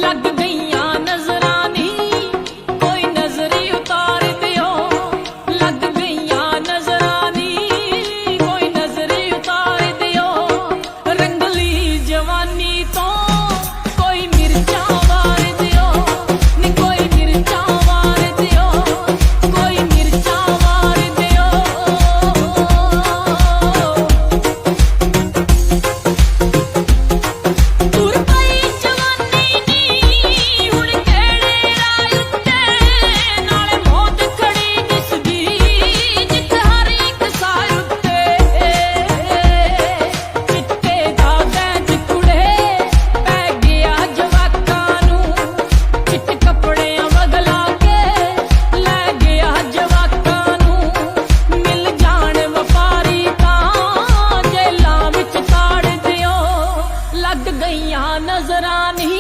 लग गईयां नजरां नी कोई नजरी उतार दियो। लग गईयां नजरां नी कोई नजरी उतार दियो। रंगली जवानी तो कोई मिर्चा वार दियो नी कोई मिर्चा वार दियो कोई मिर्चा वार दियो। तुर पई जवानी नी हुण केड़े राह उत्ते नाले मौत खड़ी दिसदी जिथे हर एक सार उत्ते। चिट्टे दागां च कुड़े पै गया जवाकां नूं चिट्ट कपड़ियां बदला के लै गया जवाकां नूं। मिल जाण वपारी तां जेलां विच ताड़ दियो। लग गईयां नजरां नी